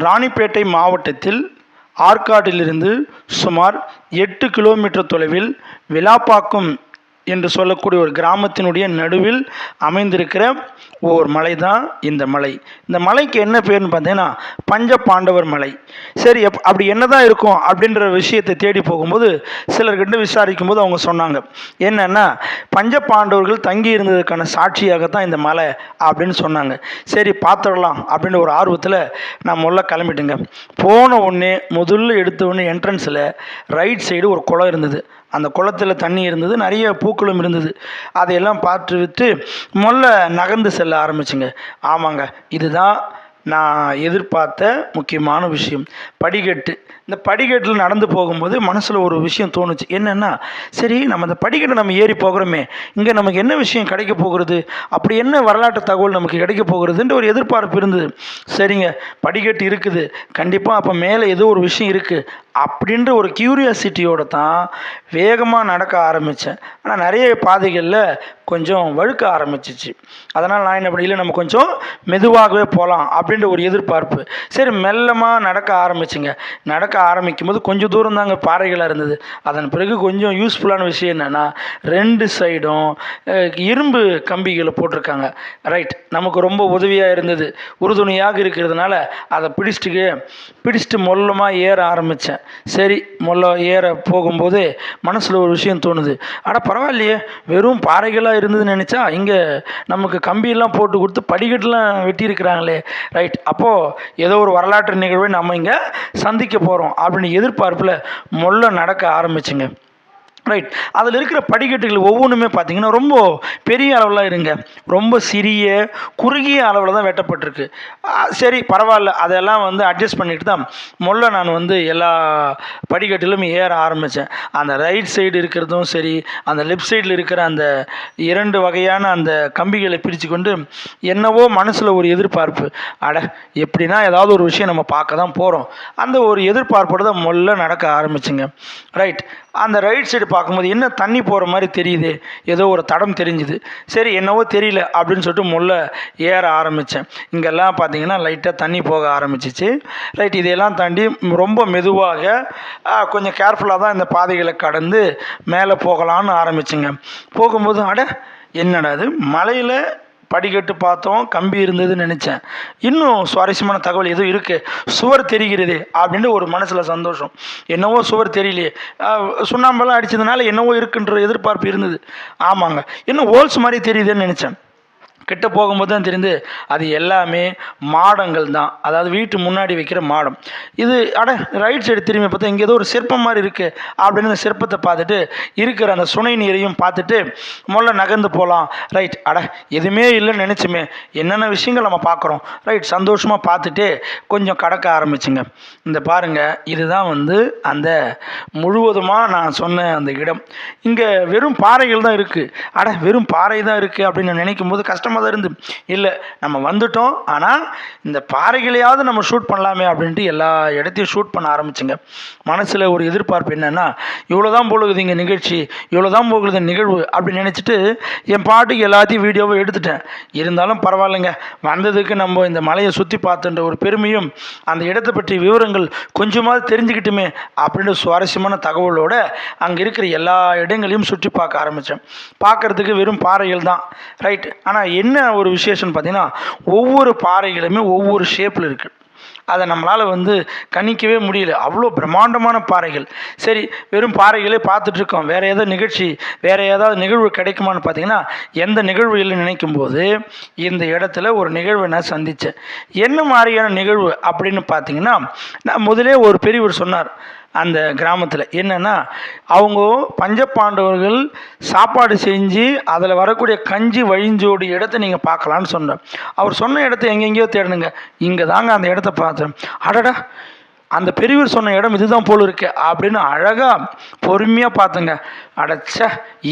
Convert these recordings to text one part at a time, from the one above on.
ராணிப்பேட்டை மாவட்டத்தில் ஆற்காட்டிலிருந்து சுமார் 8 கிலோமீட்டர் தொலைவில் விலாப்பாக்கம் என்று சொல்லக்கூடிய ஒரு கிராமத்தினுடைய நடுவில் அமைந்திருக்கிற ஓர் மலை தான் இந்த மலை. இந்த மலைக்கு என்ன பேர்னு பார்த்தீங்கன்னா பஞ்ச பாண்டவர் மலை. சரி, அப்படி என்னதான் இருக்கும் அப்படின்ற விஷயத்தை தேடி போகும்போது சிலர்கிட்ட விசாரிக்கும் போது அவங்க சொன்னாங்க என்னன்னா, பஞ்ச பாண்டவர்கள் தங்கி இருந்ததுக்கான சாட்சியாகத்தான் இந்த மலை அப்படின்னு சொன்னாங்க. சரி பார்த்துடலாம் அப்படின்ற ஒரு ஆர்வத்தில் நான் முதல்ல கிளம்பிட்டுங்க. போன உடனே முதல்ல எடுத்த உடனே என்ட்ரன்ஸில் ரைட் சைடு ஒரு குளம் இருந்தது. அந்த குளத்தில் தண்ணி இருந்தது, நிறைய பூக்களும் இருந்தது. அதையெல்லாம் பார்த்துவிட்டு முதல்ல நகர்ந்து செல்ல ஆரம்பிச்சுங்க. ஆமாங்க, இதுதான் நான் எதிர்பார்த்த முக்கியமான விஷயம், படிக்கட்டு. இந்த படிக்கட்டில் நடந்து போகும்போது மனசில் ஒரு விஷயம் தோணுச்சு. என்னென்னா, சரி நம்ம இந்த படிக்கட்டை நம்ம ஏறி போகிறோமே, இங்கே நமக்கு என்ன விஷயம் கிடைக்க போகிறது, அப்படி என்ன வரலாற்று தகவல் நமக்கு கிடைக்க போகிறதுன்ற ஒரு எதிர்பார்ப்பு இருந்தது. சரிங்க, படிக்கட்டு இருக்குது, கண்டிப்பாக அப்போ மேலே ஏதோ ஒரு விஷயம் இருக்குது அப்படின்ற ஒரு க்யூரியாசிட்டியோடு தான் வேகமாக நடக்க ஆரம்பித்தேன். ஆனால் நிறைய பாதைகளில் கொஞ்சம் வழுக்க ஆரம்பிச்சிச்சு. அதனால் நான் என்ன பண்ணல, நம்ம கொஞ்சம் மெதுவாகவே போகலாம் அப்படின்ற ஒரு எதிர்பார்ப்பு. சரி மெல்லமாக நடக்க ஆரம்பிச்சுங்க. நடக்க ஆரம்பிக்கும் போது கொஞ்சம் தூரம் தாங்க பாறைகளாக இருந்தது. அதன் பிறகு கொஞ்சம் யூஸ்ஃபுல்லான விஷயம் என்னென்னா, 2 சைடும் இரும்பு கம்பிகளை போட்டிருக்காங்க. ரைட், நமக்கு ரொம்ப உதவியாக இருந்தது. உறுதுணையாக இருக்கிறதுனால அதை பிடிச்சிட்டு மொல்லமாக ஏற ஆரம்பித்தேன். சரி, ஏற போகும்போது மனசில் ஒரு விஷயம் தோணுது. பரவாயில்லையே, வெறும் பாறைகளாக இருந்ததுன்னு நினச்சா இங்கே நமக்கு கம்பியெல்லாம் போட்டு கொடுத்து படிக்கட்டுலாம் வெட்டியிருக்கிறாங்களே. ரைட், அப்போது ஏதோ ஒரு வரலாற்று நிகழ்வை நம்ம இங்கே சந்திக்க போகிறோம் அப்படின்னு எதிர்பார்ப்பில் நடக்க ஆரம்பிச்சுங்க. ரைட், அதில் இருக்கிற படிக்கட்டுகள் ஒவ்வொன்றுமே பார்த்திங்கன்னா ரொம்ப பெரிய அளவில் இருங்க, ரொம்ப சிறிய குறுகிய அளவில் தான் வெட்டப்பட்டிருக்கு. சரி பரவாயில்ல, அதெல்லாம் அட்ஜஸ்ட் பண்ணிட்டு தான் நான் எல்லா படிக்கட்டிலும் ஏற ஆரம்பித்தேன். அந்த ரைட் சைடு இருக்கிறதும் சரி, அந்த லெஃப்ட் சைடில் இருக்கிற அந்த 2 வகையான அந்த கம்பிகளை பிரித்து கொண்டு என்னவோ மனசில் ஒரு எதிர்பார்ப்பு, எப்படின்னா ஏதாவது ஒரு விஷயம் நம்ம பார்க்க தான் போகிறோம், அந்த ஒரு எதிர்பார்ப்போடு தான் நடக்க ஆரம்பிச்சுங்க. ரைட், அந்த ரைட் சைடு பார்க்கும்போது என்ன தண்ணி போகிற மாதிரி தெரியுது, ஏதோ ஒரு தடம் தெரிஞ்சுது. சரி என்னவோ தெரியல அப்படின்னு சொல்லிட்டு ஏற ஆரம்பித்தேன். இங்கெல்லாம் பார்த்தீங்கன்னா லைட்டாக தண்ணி போக ஆரம்பிச்சிச்சு. ரைட், இதையெல்லாம் தாண்டி ரொம்ப மெதுவாக கொஞ்சம் கேர்ஃபுல்லாக தான் இந்த பாதைகளை கடந்து மேலே போகலான்னு ஆரம்பிச்சுங்க. போகும்போது என்னடா அது, மலையில் படிக்கட்டு பார்த்தோம், கம்பி இருந்ததுன்னு நினச்சேன். இன்னும் சுவாரஸ்யமான தகவல் எதுவும் இருக்குது, சுவர் தெரிகிறது அப்படின்ட்டு ஒரு மனசில் சந்தோஷம். என்னவோ சுவர் தெரியலையே, சுண்ணாம்பெல்லாம் அடித்ததுனால என்னவோ இருக்குன்ற எதிர்பார்ப்பு இருந்தது. ஆமாங்க, இன்னும் ஹோல்ஸ் மாதிரி தெரியுதுன்னு நினச்சேன். கிட்ட போகும்போது தான் தெரிந்து அது எல்லாமே மாடங்கள் தான், அதாவது வீட்டு முன்னாடி வைக்கிற மாடம். இது ரைட் சைடு திரும்பி பார்த்தா இங்கே ஏதோ ஒரு சிற்பம் மாதிரி இருக்குது அப்படின்னு அந்த சிற்பத்தை பார்த்துட்டு இருக்கிற அந்த சுனை நீரையும் பார்த்துட்டு நகர்ந்து போகலாம். ரைட், எதுவுமே இல்லைன்னு நினச்சுமே, என்னென்ன விஷயங்கள் நம்ம பார்க்குறோம். ரைட், சந்தோஷமாக பார்த்துட்டு கொஞ்சம் கடக்க ஆரம்பிச்சுங்க. இந்த பாருங்கள், இதுதான் அந்த முழுவதுமாக நான் சொன்ன அந்த இடம். இங்கே வெறும் பாறைகள் தான் இருக்குது. வெறும் பாறை தான் இருக்குது அப்படின்னு நினைக்கும் போது கஷ்டமாக தான் இருந்து, இல்லை நம்ம வந்துட்டோம், ஆனால் இந்த பாறைகளையாவது நம்ம ஷூட் பண்ணலாமே அப்படின்ட்டு எல்லா இடத்தையும் ஷூட் பண்ண ஆரம்பிச்சுங்க. மனசில் ஒரு எதிர்பார்ப்பு என்னென்னா, இவ்வளோதான் போகுது இங்கே நிகழ்ச்சி, இவ்வளோதான் போகுது நிகழ்வு அப்படின்னு நினச்சிட்டு என் பாட்டுக்கு எல்லாத்தையும் வீடியோவை எடுத்துட்டேன். இருந்தாலும் பரவாயில்லைங்க, வந்ததுக்கு நம்ம இந்த மலையை சுற்றி பார்த்துன்ற ஒரு பெருமையும் அந்த இடத்தை பற்றிய விவரங்கள் கொஞ்சமாவது தெரிஞ்சுக்கிட்டுமே அப்படின்னு சுவாரஸ்யமான தகவலோட அங்கே இருக்கிற எல்லா இடங்களையும் சுற்றி பார்க்க ஆரம்பித்தேன். பார்க்குறதுக்கு வெறும் பாறைகள் தான். ரைட், ஆனால் என்ன ஒரு விசேஷம்னு பார்த்தீங்கன்னா, ஒவ்வொரு பாறைகளுமே ஒவ்வொரு ஷேப்பில் இருக்குது. அதை நம்மளால் கணிக்கவே முடியல, அவ்வளோ பிரம்மாண்டமான பாறைகள். சரி, வெறும் பாறைகளே பார்த்துட்ருக்கோம், வேறு ஏதாவது நிகழ்வு கிடைக்குமான்னு பார்த்தீங்கன்னா எந்த நிகழ்வு இல்லைன்னு நினைக்கும்போது இந்த இடத்துல ஒரு நிகழ்வை நான் சந்தித்தேன். என்ன மாதிரியான நிகழ்வு அப்படின்னு பார்த்தீங்கன்னா, நான் முதலே ஒரு பெரியவர் சொன்னார் அந்த கிராமத்தில். என்னென்னா, அவங்க பஞ்சபாண்டவர்கள் சாப்பாடு செஞ்சு அதில் வரக்கூடிய கஞ்சி வழிஞ்சோடி இடத்த நீங்கள் பார்க்கலான்னு சொன்னார். அவர் சொன்ன இடத்த எங்கெங்கேயோ தேடணுங்க, இங்கே தாங்க அந்த இடத்த பார்த்தேன். அந்த பெரியவர் சொன்ன இடம் இதுதான் போல் இருக்கு அப்படின்னு அழகாக பொறுமையாக பார்த்துங்க.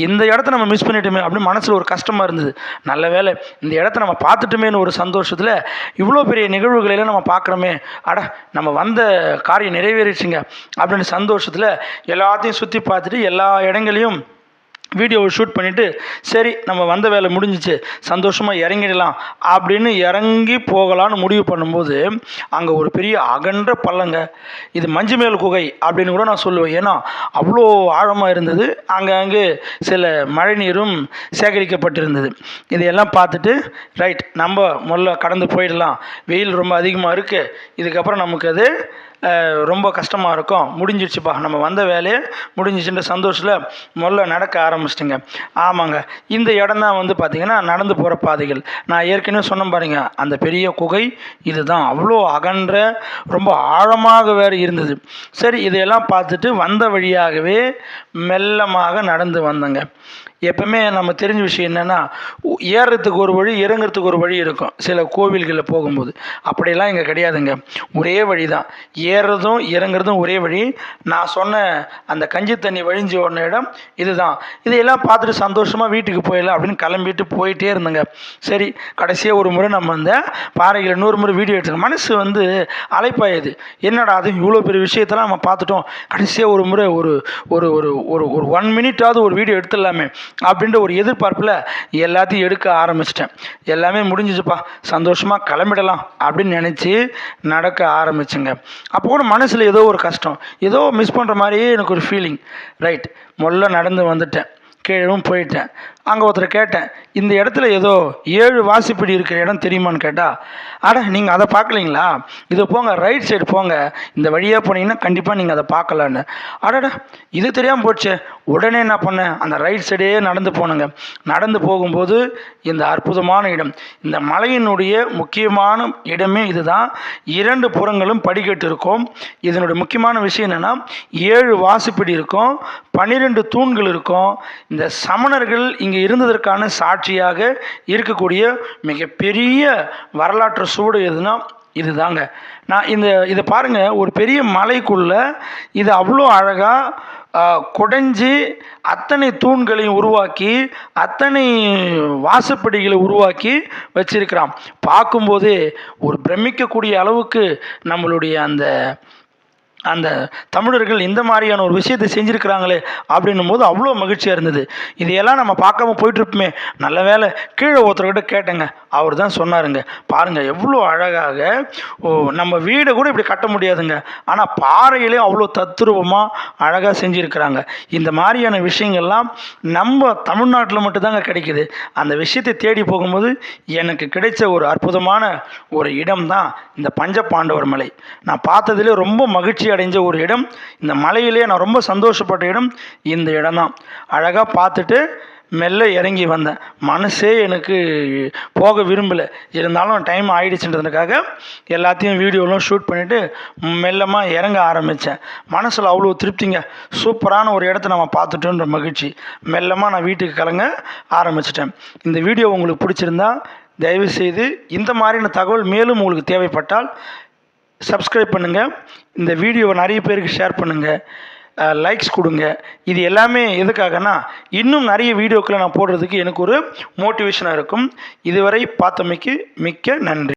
இந்த இடத்த நம்ம மிஸ் பண்ணிட்டோமே அப்படின்னு மனசில் ஒரு கஷ்டமாக இருந்தது. நல்ல வேலை இந்த இடத்த நம்ம பார்த்துட்டோமேன்னு ஒரு சந்தோஷத்தில், இவ்வளோ பெரிய நிகழ்வுகளெல்லாம் நம்ம பார்க்குறோமே, நம்ம வந்த காரியம் நிறைவேறிச்சுங்க அப்படின்னு சந்தோஷத்தில் எல்லாத்தையும் சுற்றி பார்த்துட்டு எல்லா இடங்களையும் வீடியோவை ஷூட் பண்ணிவிட்டு சரி நம்ம வந்த வேலை முடிஞ்சிச்சு சந்தோஷமாக இறங்கிடலாம் அப்படின்னு இறங்கி போகலான்னு முடிவு பண்ணும்போது அங்கே ஒரு பெரிய அகன்ற பள்ளங்க. இது மஞ்சுமேல் குகை அப்படின்னு கூட நான் சொல்லுவேன். ஏன்னா அவ்வளோ ஆழமாக இருந்தது. அங்கங்கே சில மழை நீரும் சேகரிக்கப்பட்டிருந்தது. இதையெல்லாம் பார்த்துட்டு ரைட் நம்ம முதல்ல கடந்து போயிடலாம், வெயில் ரொம்ப அதிகமாக இருக்குது, இதுக்கப்புறம் நமக்கு அது ரொம்ப கஷ்டமாக இருக்கும், முடிஞ்சிடுச்சுப்பா நம்ம வந்த வேலையை முடிஞ்சிச்சுன்ற சந்தோஷத்தில் முதல்ல நடக்க ஆரம்பிச்சிட்டுங்க. ஆமாங்க, இந்த இடம் தான் வந்து பார்த்திங்கன்னா நடந்து போகிற பாதைகள். நான் ஏற்கனவே சொன்ன பாருங்க, அந்த பெரிய குகை இதுதான். அவ்வளோ அகன்ற ரொம்ப ஆழமாக வேறு இருந்தது. சரி, இதையெல்லாம் பார்த்துட்டு வந்த வழியாகவே மெல்லமாக நடந்து வந்தேங்க. எப்பவுமே நம்ம தெரிஞ்ச விஷயம் என்னென்னா, ஏறுறதுக்கு ஒரு வழி இறங்குறதுக்கு ஒரு வழி இருக்கும் சில கோவில்களில் போகும்போது. அப்படியெல்லாம் இங்கே கிடையாதுங்க, ஒரே வழி தான். ஏறுறதும் இறங்குறதும் ஒரே வழி. நான் சொன்ன அந்த கஞ்சி தண்ணி வழிஞ்சு ஓடின இடம் இதுதான். இதையெல்லாம் பார்த்துட்டு சந்தோஷமாக வீட்டுக்கு போயிடலாம் அப்படின்னு கிளம்பிட்டு போயிட்டே இருந்தேங்க. சரி, கடைசியாக ஒரு முறை நம்ம அந்த பாறைகளை 100 முறை வீடியோ எடுத்துங்க. மனசு வந்து அலைப்பாயுது, என்னடா அது இவ்வளோ பெரிய விஷயத்தெல்லாம் நம்ம பார்த்துட்டோம், கடைசியாக ஒரு முறை ஒரு ஒரு ஒரு ஒரு 1 மினிட்டாவது ஒரு வீடியோ எடுத்துடலாமே அப்படின்ற ஒரு எதிர்பார்ப்பில் எல்லாத்தையும் எடுக்க ஆரம்பிச்சிட்டேன். எல்லாமே முடிஞ்சிச்சுப்பா, சந்தோஷமாக கிளம்பிடலாம் அப்படின்னு நினச்சி நடக்க ஆரம்பிச்சுங்க. அப்போ கூட மனசில் ஏதோ ஒரு கஷ்டம், ஏதோ மிஸ் பண்ணுற மாதிரியே எனக்கு ஒரு ஃபீலிங். ரைட், முதல்ல நடந்து வந்துட்டேன், கீழவும் போயிட்டேன். அங்கே ஒருத்தரை கேட்டேன், இந்த இடத்துல ஏதோ 7 வாசிப்படி இருக்கிற இடம் தெரியுமான்னு கேட்டால், அட நீங்கள் அதை பார்க்கலீங்களா, இதை போங்க ரைட் சைடு போங்க, இந்த வழியாக போனீங்கன்னா கண்டிப்பாக நீங்கள் அதை பார்க்கலான்னு. அடடா, இது தெரியாமல் போச்சு. உடனே என்ன பண்ணேன், அந்த ரைட் சைடே நடந்து போனேங்க. நடந்து போகும்போது இந்த அற்புதமான இடம், இந்த மலையினுடைய முக்கியமான இடமே இதுதான். 2 புறங்களும் படிக்கட்டு இருக்கும். இதனுடைய முக்கியமான விஷயம் என்னென்னா, 7 வாசிப்படி இருக்கும், 12 தூண்கள் இருக்கும். இந்த சமணர்கள் இங்கே இருந்ததற்கான சாட்சியாக இருக்கக்கூடிய மிகப்பெரிய வரலாற்று சூடு எதுனா இதுதாங்க. நான் இதை பாருங்கள், ஒரு பெரிய மலைக்குள்ளே இது அவ்வளோ அழகாக குடைஞ்சி அத்தனை தூண்களையும் உருவாக்கி அத்தனை வாசப்படிகளை உருவாக்கி வச்சிருக்கிறான். பார்க்கும்போது ஒரு பிரமிக்கக்கூடிய அளவுக்கு நம்மளுடைய அந்த தமிழர்கள் இந்த மாதிரியான ஒரு விஷயத்தை செஞ்சுருக்கிறாங்களே அப்படின்னும் போது அவ்வளோ மகிழ்ச்சியாக இருந்தது. இதையெல்லாம் நம்ம பார்க்காம போயிட்டுருப்போமே, நல்ல வேலை கீழே ஒருத்தர்கிட்ட கேட்டேங்க, அவர் தான் சொன்னாருங்க, பாருங்கள் எவ்வளோ அழகாக நம்ம வீடை கூட இப்படி கட்ட முடியாதுங்க, ஆனால் பாறையிலே அவ்வளோ தத்ரூபமாக அழகாக செஞ்சுருக்கிறாங்க. இந்த மாதிரியான விஷயங்கள்லாம் நம்ம தமிழ்நாட்டில் மட்டும்தாங்க கிடைக்குது. அந்த விஷயத்தை தேடி போகும்போது எனக்கு கிடைச்ச ஒரு அற்புதமான ஒரு இடம் தான் இந்த பஞ்சபாண்டவர் மலை. நான் பார்த்ததுலேயே ரொம்ப மகிழ்ச்சி அடைஞ்ச ஒரு இடம் இந்த மலையிலே. நான் ரொம்ப சந்தோஷப்பட்ட இடம் இந்த இடம் தான். அழகாக பார்த்துட்டு மெல்ல இறங்கி வந்தேன். மனசே எனக்கு போக விரும்பலை, இருந்தாலும் டைம் ஆகிடுச்சுன்றதுக்காக எல்லாத்தையும் வீடியோலாம் ஷூட் பண்ணிவிட்டு மெல்லமாக இறங்க ஆரம்பித்தேன். மனசில் அவ்வளோ திருப்திங்க, சூப்பரான ஒரு இடத்த நம்ம பார்த்துட்டோன்ற மகிழ்ச்சி. மெல்லமாக நான் வீட்டுக்கு கிளங்க ஆரம்பிச்சிட்டேன். இந்த வீடியோ உங்களுக்கு பிடிச்சிருந்தா தயவுசெய்து இந்த மாதிரியான தகவல் மேலும் உங்களுக்கு தேவைப்பட்டால் சப்ஸ்கிரைப் பண்ணுங்கள், இந்த வீடியோவை நிறைய பேருக்கு ஷேர் பண்ணுங்கள், லைக்ஸ் கொடுங்க. இது எல்லாமே எதுக்காகனா இன்னும் நிறைய வீடியோக்களை நான் போடுறதுக்கு எனக்கு ஒரு மோட்டிவேஷனாக இருக்கும். இதுவரை பார்த்தமைக்கு மிக்க நன்றி.